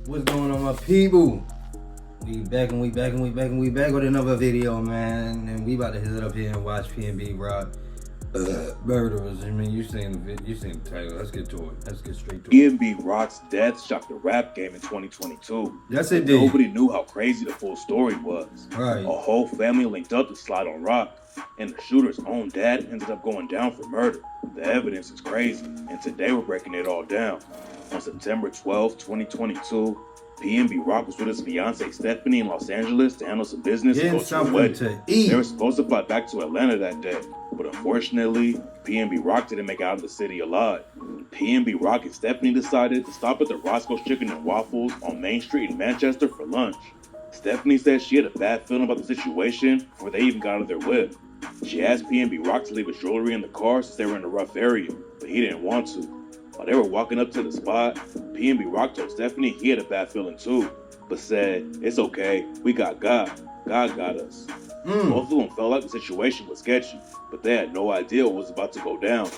What's going on, my people? We back with another video, man. And we about to hit it up here and watch PNB rock murderers. I mean, you seen the title. Let's get to it. Let's get straight to it. PNB Rock's death shocked the rap game in 2022. Yes, it did. Nobody knew how crazy the full story was. Right. A whole family linked up to slide on Rock, and the shooter's own dad ended up going down for murder. The evidence is crazy, and today we're breaking it all down. On September 12, 2022, PNB Rock was with his fiancée Stephanie in Los Angeles to handle some business and go to a wedding. To eat. They were supposed to fly back to Atlanta that day, but unfortunately, PNB Rock didn't make it out of the city alive. PNB Rock and Stephanie decided to stop at the Roscoe's Chicken and Waffles on Main Street in Manchester for lunch. Stephanie said she had a bad feeling about the situation before they even got out of their whip. She asked PNB Rock to leave his jewelry in the car since they were in a rough area, but he didn't want to. While they were walking up to the spot, PNB Rock told Stephanie he had a bad feeling too, but said, "It's okay, we got God. God got us." Both of them felt like the situation was sketchy, but they had no idea what was about to go down.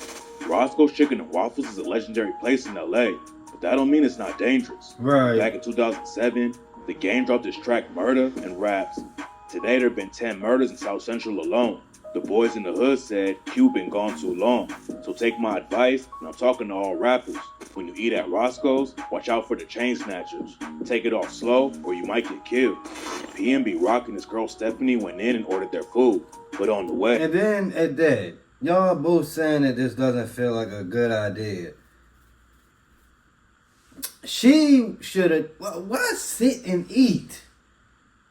Roscoe's Chicken and Waffles is a legendary place in LA, but that don't mean it's not dangerous. Right. Back in 2007, the game dropped its track Murder and raps. Today there have been 10 murders in South Central alone. The boys in the hood said Q been gone too long. So take my advice, and I'm talking to all rappers. When you eat at Roscoe's, watch out for the chain snatchers. Take it off slow or you might get killed. PNB Rock and his girl Stephanie went in and ordered their food, but on the way. And then at that, y'all both saying that this doesn't feel like a good idea. She should have. Why sit and eat?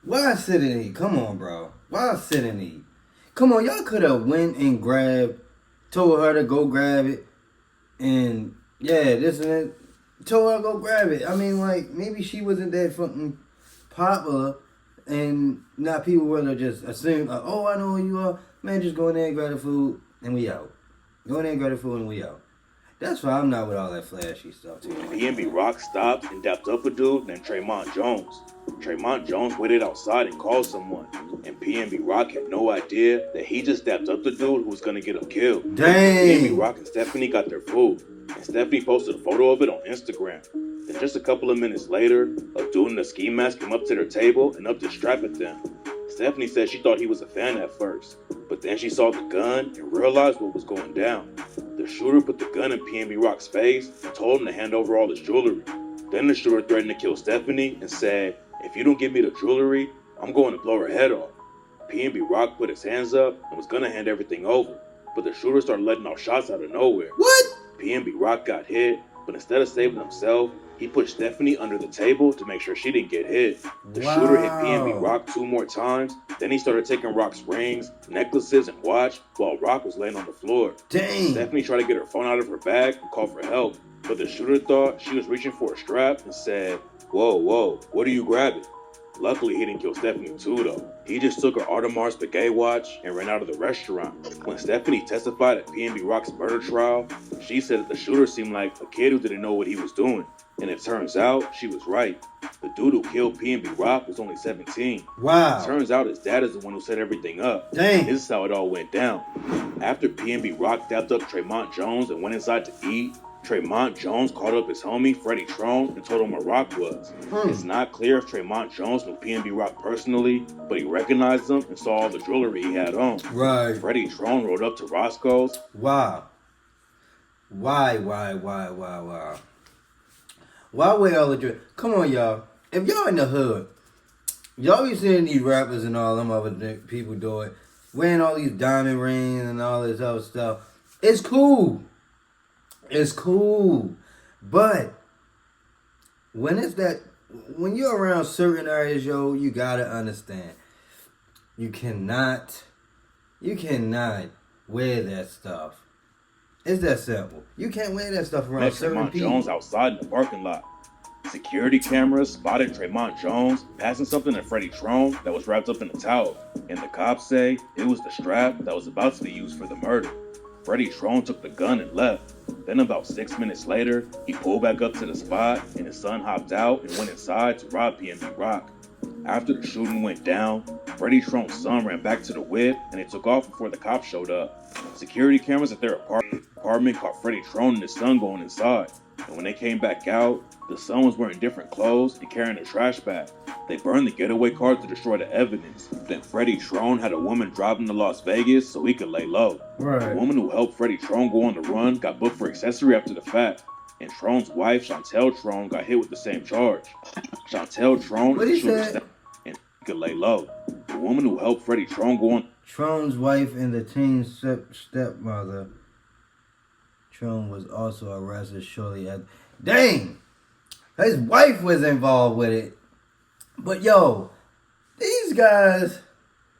Why sit and eat? Come on, bro. Why sit and eat? Come on, y'all could have went and told her to go grab it, and yeah, this and that, told her to go grab it. I mean, like, maybe she wasn't that fucking popular, and now people will just assume, oh, I know who you are. Man, just go in there and grab the food, and we out. Go in there and grab the food, and we out. That's why I'm not with all that flashy stuff, too. PNB Rock stopped and dapped up a dude named Tremont Jones. Tremont Jones waited outside and called someone, and PNB Rock had no idea that he just dapped up the dude who was gonna get him killed. Dang! PNB Rock and Stephanie got their food, and Stephanie posted a photo of it on Instagram. Then just a couple of minutes later, a dude in a ski mask came up to their table and upped his strap at them. Stephanie said she thought he was a fan at first, but then she saw the gun and realized what was going down. The shooter put the gun in PNB Rock's face and told him to hand over all his jewelry. Then the shooter threatened to kill Stephanie and said, "If you don't give me the jewelry, I'm going to blow her head off." PNB Rock put his hands up and was going to hand everything over, but the shooter started letting off shots out of nowhere. What? PNB Rock got hit, but instead of saving himself, he pushed Stephanie under the table to make sure she didn't get hit. The shooter hit PNB Rock 2 more times. Then he started taking Rock's rings, necklaces, and watch while Rock was laying on the floor. Dang. Stephanie tried to get her phone out of her bag and call for help, but the shooter thought she was reaching for a strap and said, Whoa, what are you grabbing?" Luckily, he didn't kill Stephanie too, though. He just took her Audemars Piguet watch and ran out of the restaurant. When Stephanie testified at PNB Rock's murder trial, she said that the shooter seemed like a kid who didn't know what he was doing. And it turns out she was right. The dude who killed PNB Rock was only 17. Wow. It turns out his dad is the one who set everything up. Dang. This is how it all went down. After PNB Rock dapped up Tremont Jones and went inside to eat, Tremont Jones called up his homie, Freddie Trone, and told him where Rock was. It's not clear if Tremont Jones knew PNB Rock personally, but he recognized him and saw all the jewelry he had on. Right. Freddie Trone rode up to Roscoe's. Wow. Why? Why would all the jewelry? Come on, y'all. If y'all in the hood, y'all be seeing these rappers and all them other people do it, wearing all these diamond rings and all this other stuff. It's cool. It's cool. But when you're around certain areas, yo, you gotta understand. You cannot wear that stuff. It's that simple. You can't wear that stuff around certain people. Jones outside in the parking lot. Security cameras spotted Tremont Jones passing something to Freddie Trone that was wrapped up in a towel, and the cops say it was the strap that was about to be used for the murder. Freddie Trone took the gun and left. Then about 6 minutes later, he pulled back up to the spot and his son hopped out and went inside to rob PNB Rock. After the shooting went down, Freddie Trone's son ran back to the whip and they took off before the cops showed up. Security cameras at their apartment caught Freddie Trone and his son going inside. And when they came back out, The son was wearing different clothes and carrying a trash bag. They burned the getaway car to destroy the evidence. Then Freddie Trone had a woman drive him to Las Vegas so he could lay low. Right. The woman who helped Freddie Trone go on the run got booked for accessory after the fact. And Trone's wife, Chantel Trone, got hit with the same charge. Chantel Trone What is a he shooter said? and he could lay low. The woman who helped Freddie Trone go on... Trone's wife and the teen's stepmother. Trone was also arrested shortly after. Dang! His wife was involved with it. But yo, these guys,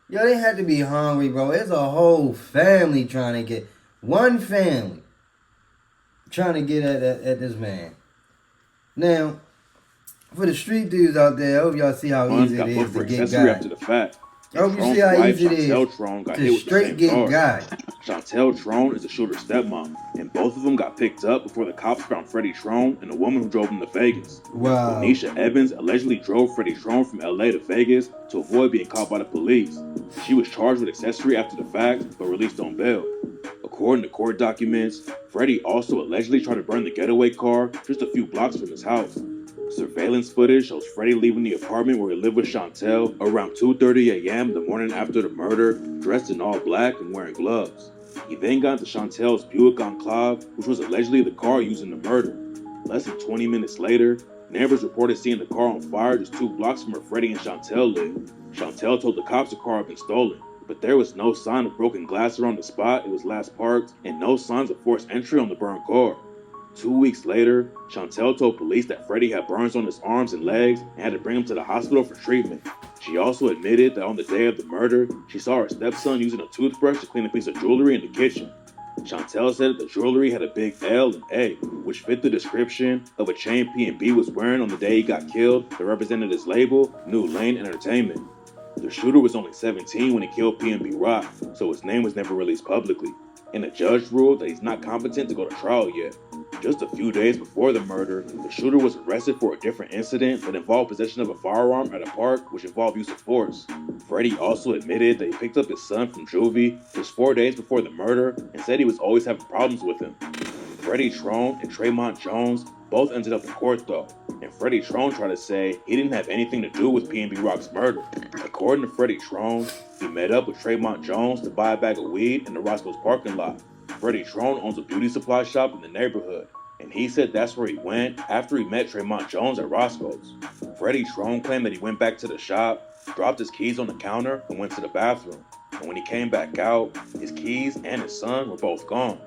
yo, they had to be hungry, bro. It's a whole family trying to get, one family trying to get at this man. Now, for the street dudes out there, I hope y'all see how easy it is to get got. After the fact. I hope you see how easy it is to straight get got. Chantel Trone is a shooter's stepmom, and both of them got picked up before the cops found Freddie Trone and the woman who drove him to Vegas. Wow. Nisha Evans allegedly drove Freddie Trone from LA to Vegas to avoid being caught by the police. She was charged with accessory after the fact, but released on bail. According to court documents, Freddie also allegedly tried to burn the getaway car just a few blocks from his house. Surveillance footage shows Freddie leaving the apartment where he lived with Chantel around 2:30 a.m. the morning after the murder, dressed in all black and wearing gloves. He then got into Chantel's Buick Enclave, which was allegedly the car used in the murder. Less than 20 minutes later, neighbors reported seeing the car on fire just 2 blocks from where Freddie and Chantel lived. Chantel told the cops the car had been stolen, but there was no sign of broken glass around the spot it was last parked and no signs of forced entry on the burned car. 2 weeks later, Chantel told police that Freddie had burns on his arms and legs and had to bring him to the hospital for treatment. She also admitted that on the day of the murder, she saw her stepson using a toothbrush to clean a piece of jewelry in the kitchen. Chantel said that the jewelry had a big L and A, which fit the description of a chain PNB was wearing on the day he got killed that represented his label, New Lane Entertainment. The shooter was only 17 when he killed PNB Rock, so his name was never released publicly, and the judge ruled that he's not competent to go to trial yet. Just a few days before the murder, the shooter was arrested for a different incident that involved possession of a firearm at a park which involved use of force. Freddie also admitted that he picked up his son from juvie just 4 days before the murder and said he was always having problems with him. Freddie Trone and Tremont Jones both ended up in court though, and Freddie Trone tried to say he didn't have anything to do with PNB Rock's murder. According to Freddie Trone, he met up with Tremont Jones to buy a bag of weed in the Roscoe's parking lot. Freddie Trone owns a beauty supply shop in the neighborhood, and he said that's where he went after he met Tremont Jones at Roscoe's. Freddie Trone claimed that he went back to the shop, dropped his keys on the counter, and went to the bathroom. And when he came back out, his keys and his son were both gone.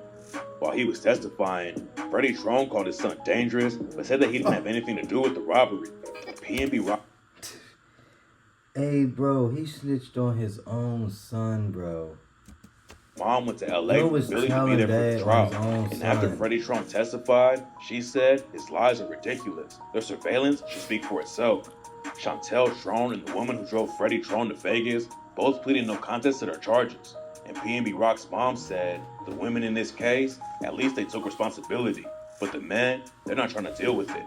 While he was testifying, Freddie Trone called his son dangerous, but said that he didn't have anything to do with the robbery. PNB Rock. Hey, bro, he snitched on his own son, bro. Mom went to LA with Billy to be there for the trial, and after Freddie Trone testified, she said his lies are ridiculous. Their surveillance should speak for itself. Chantel Trone and the woman who drove Freddie Trone to Vegas both pleaded no contest to their charges, and PNB Rock's mom said the women in this case, at least they took responsibility, but the men, they're not trying to deal with it.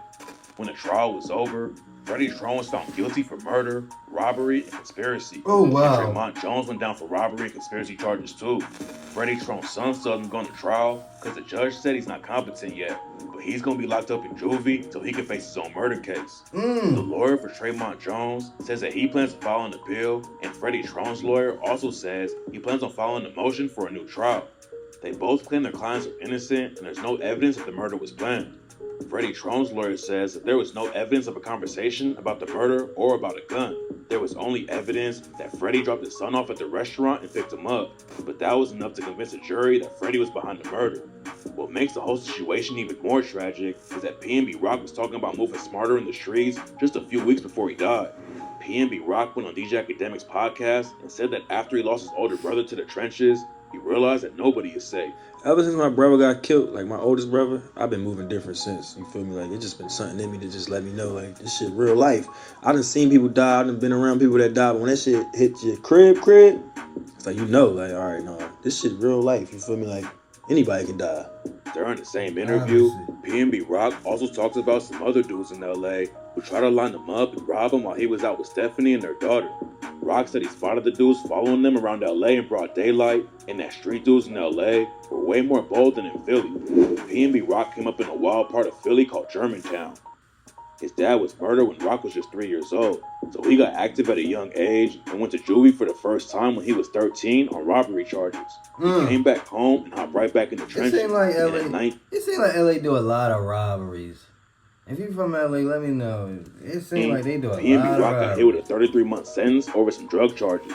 When the trial was over, Freddie Trone was found guilty for murder, robbery, and conspiracy. Oh, wow. And Tremont Jones went down for robbery and conspiracy charges too. Freddie Trone's son still hasn't gone to trial because the judge said he's not competent yet, but he's going to be locked up in juvie till he can face his own murder case. The lawyer for Tremont Jones says that he plans on filing an appeal, and Freddie Trone's lawyer also says he plans on filing a motion for a new trial. They both claim their clients are innocent and there's no evidence that the murder was planned. Freddie Trone's lawyer says that there was no evidence of a conversation about the murder or about a gun. There was only evidence that Freddie dropped his son off at the restaurant and picked him up, but that was enough to convince a jury that Freddie was behind the murder. What makes the whole situation even more tragic is that PNB Rock was talking about moving smarter in the streets just a few weeks before he died. PNB Rock went on DJ Academic's podcast and said that after he lost his older brother to the trenches, he realized that nobody is safe. Ever since my brother got killed, like my oldest brother, I've been moving different since. You feel me? Like, it's just been something in me to just let me know, like, this shit real life. I done seen people die. I done been around people that died. But when that shit hit your crib, it's like, you know, like, all right, no, this shit real life. You feel me? Like, anybody can die. During the same interview, PNB Rock also talks about some other dudes in LA who tried to line him up and rob him while he was out with Stephanie and their daughter. Rock said he spotted the dudes following them around LA in broad daylight, and that street dudes in LA were way more bold than in Philly. PNB Rock came up in a wild part of Philly called Germantown. His dad was murdered when Rock was just 3 years old, so he got active at a young age and went to juvie for the first time when he was 13 on robbery charges. He came back home and hopped right back in the It trenches. seems like And LA. at night, It seems like LA do a lot of robberies. If you from LA, let me know. It seems like they do a PNB lot of Rock got hit with robberies. a 33-month sentence over some drug charges.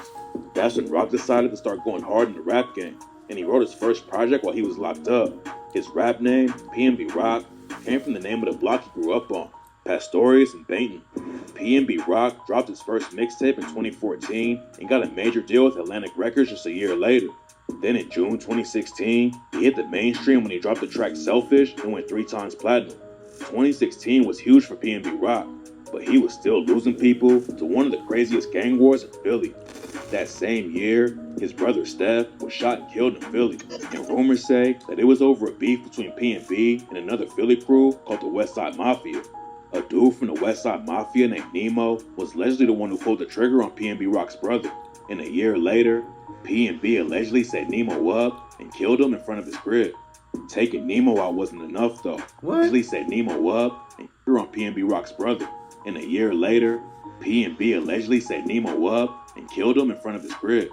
That's when Rock decided to start going hard in the rap game, and he wrote his first project while he was locked up. His rap name, PNB Rock, came from the name of the block he grew up on, Pastorius and Bainton. PNB Rock dropped his first mixtape in 2014 and got a major deal with Atlantic Records just a year later. Then in June 2016, he hit the mainstream when he dropped the track Selfish and went 3 times platinum. 2016 was huge for PNB Rock, but he was still losing people to one of the craziest gang wars in Philly. That same year, his brother Steph was shot and killed in Philly, and rumors say that it was over a beef between PNB and another Philly crew called the West Side Mafia. A dude from the West Side Mafia named Nemo was allegedly the one who pulled the trigger on PNB Rock's brother, and a year later, PNB allegedly set Nemo up and killed him in front of his crib. Taking Nemo out wasn't enough though. What? Allegedly set Nemo up and threw on PNB Rock's brother, and a year later, PNB allegedly set Nemo up and killed him in front of his crib.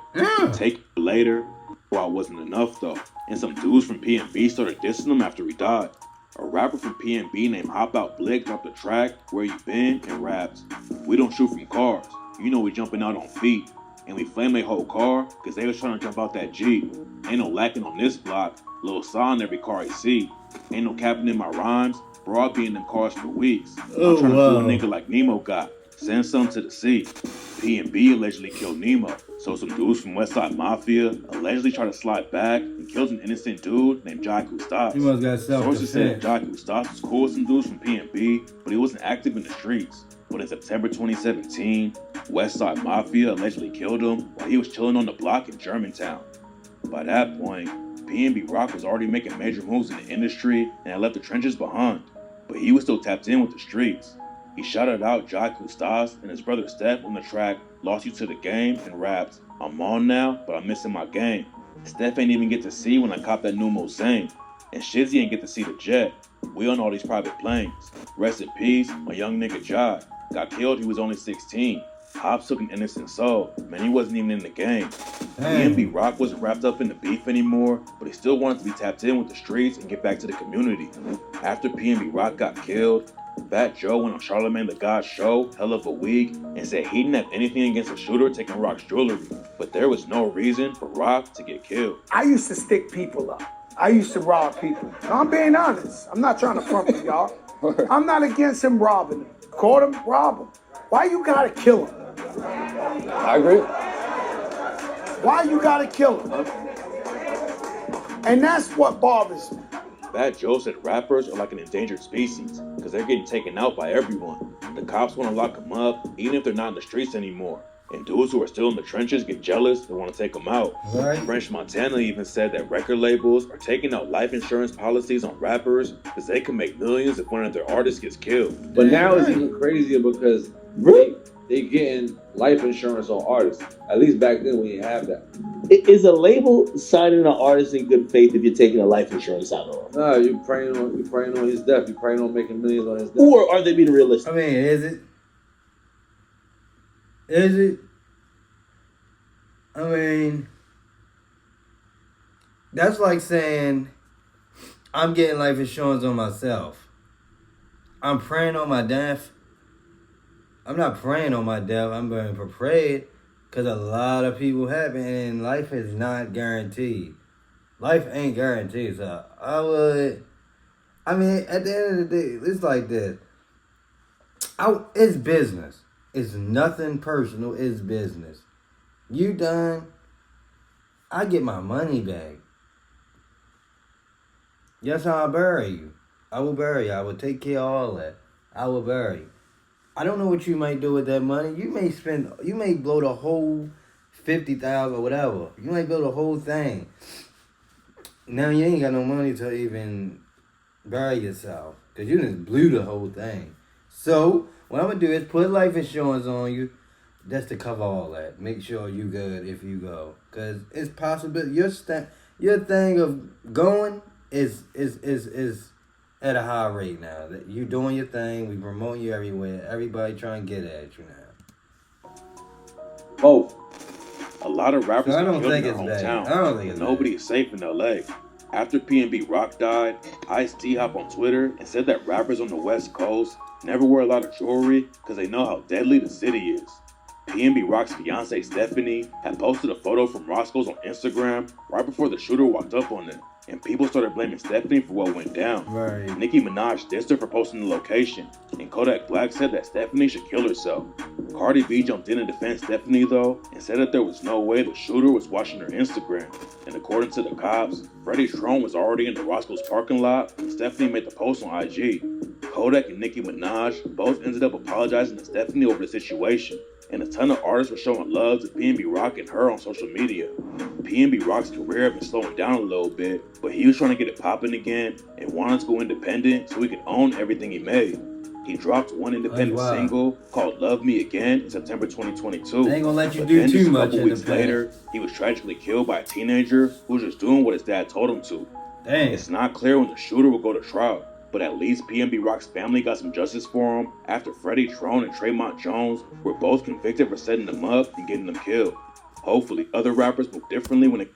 Taking him later, while wasn't enough though, and some dudes from PNB started dissing him after he died. A rapper from PNB named Hop Out Blick dropped a track, Where You Been, and raps, "We don't shoot from cars, you know we jumping out on feet, and we flame their whole car, cause they was trying to jump out that Jeep. Ain't no lacking on this block, Lil Saw in every car he see. Ain't no capping in my rhymes, bro, I be in them cars for weeks. I'm trying to do a nigga like Nemo got, send some to the sea." PNB allegedly killed Nemo, so some dudes from Westside Mafia allegedly tried to slide back and killed an innocent dude named Jai Kustas. He must got Sources said self-defense. Jai Kustas was cool with some dudes from PNB, but he wasn't active in the streets. But in September 2017, Westside Mafia allegedly killed him while he was chilling on the block in Germantown. By that point, PNB Rock was already making major moves in the industry and had left the trenches behind, but he was still tapped in with the streets. He shouted out Jai Kustas and his brother Steph on the track Lost You to the Game and raps, "I'm on now, but I'm missing my game. Steph ain't even get to see when I cop that new Mosaic, and Shizzy ain't get to see the jet. We on all these private planes. Rest in peace, my young nigga Jai. Got killed, he was only 16. Hobbs took an innocent soul. Man, he wasn't even in the game." PNB Rock wasn't wrapped up in the beef anymore, but he still wanted to be tapped in with the streets and get back to the community. After PNB Rock got killed, Fat Joe went on Charlamagne the God's show, Hell of a Week, and said he didn't have anything against the shooter taking Rock's jewelry, but there was no reason for Rock to get killed. I used to stick people up. I used to rob people. No, I'm being honest. I'm not trying to front with y'all. I'm not against him robbing them. Caught him, rob him. Why you gotta kill him? I agree. Why you gotta kill him? And that's what bothers me. Fat Joe said rappers are like an endangered species because they're getting taken out by everyone. The cops want to lock them up even if they're not in the streets anymore. And dudes who are still in the trenches get jealous and want to take them out. Right. French Montana even said that record labels are taking out life insurance policies on rappers because they can make millions if one of their artists gets killed. But now it's even crazier because they getting life insurance on artists. At least back then we didn't have that. Is a label signing an artist in good faith if you're taking a life insurance out on him? No, you're praying on his death. You're praying on making millions on his death. Or are they being realistic? I mean, is it? Is it? I mean, that's like saying I'm getting life insurance on myself. I'm praying on my death. I'm not praying on my death. I'm going to pray because a lot of people have it, and life is not guaranteed. Life ain't guaranteed. So I mean, at the end of the day, it's like this. It's business. It's nothing personal. It's business. You done, I get my money back. That's how I bury you. I will bury you. I will take care of all that. I will bury you. I don't know what you might do with that money. You may blow the whole 50,000 or whatever. You might blow the whole thing. Now you ain't got no money to even bury yourself. Because you just blew the whole thing. So, what I'm going to do is put life insurance on you. That's to cover all that. Make sure you good if you go. Because it's possible your thing of going is at a high rate now. You doing your thing. We promoting you everywhere. Everybody trying to get at you now. Both. A lot of rappers So I get don't killed in think their it's bad. hometown. I don't think it's Nobody bad. is safe in LA. After PNB Rock died, Ice-T hopped on Twitter and said that rappers on the West Coast never wear a lot of jewelry because they know how deadly the city is. PNB Rock's fiance Stephanie had posted a photo from Roscoe's on Instagram right before the shooter walked up on them, and people started blaming Stephanie for what went down. Right. Nicki Minaj dissed her for posting the location, and Kodak Black said that Stephanie should kill herself. Cardi B jumped in to defend Stephanie though, and said that there was no way the shooter was watching her Instagram. And according to the cops, Freddie Trone was already in the Roscoe's parking lot when Stephanie made the post on IG. Kodak and Nicki Minaj both ended up apologizing to Stephanie over the situation, and a ton of artists were showing love to PNB Rock and her on social media. PNB Rock's career had been slowing down a little bit, but he was trying to get it popping again and wanted to go independent so he could own everything he made. He dropped one independent single called Love Me Again in September 2022. They ain't gonna let you But do then too just a much couple weeks independent. later, he was tragically killed by a teenager who was just doing what his dad told him to. Dang. It's not clear when the shooter will go to trial, but at least PNB Rock's family got some justice for him after Freddie Trone and Tremont Jones were both convicted for setting them up and getting them killed. Hopefully, other rappers move differently when it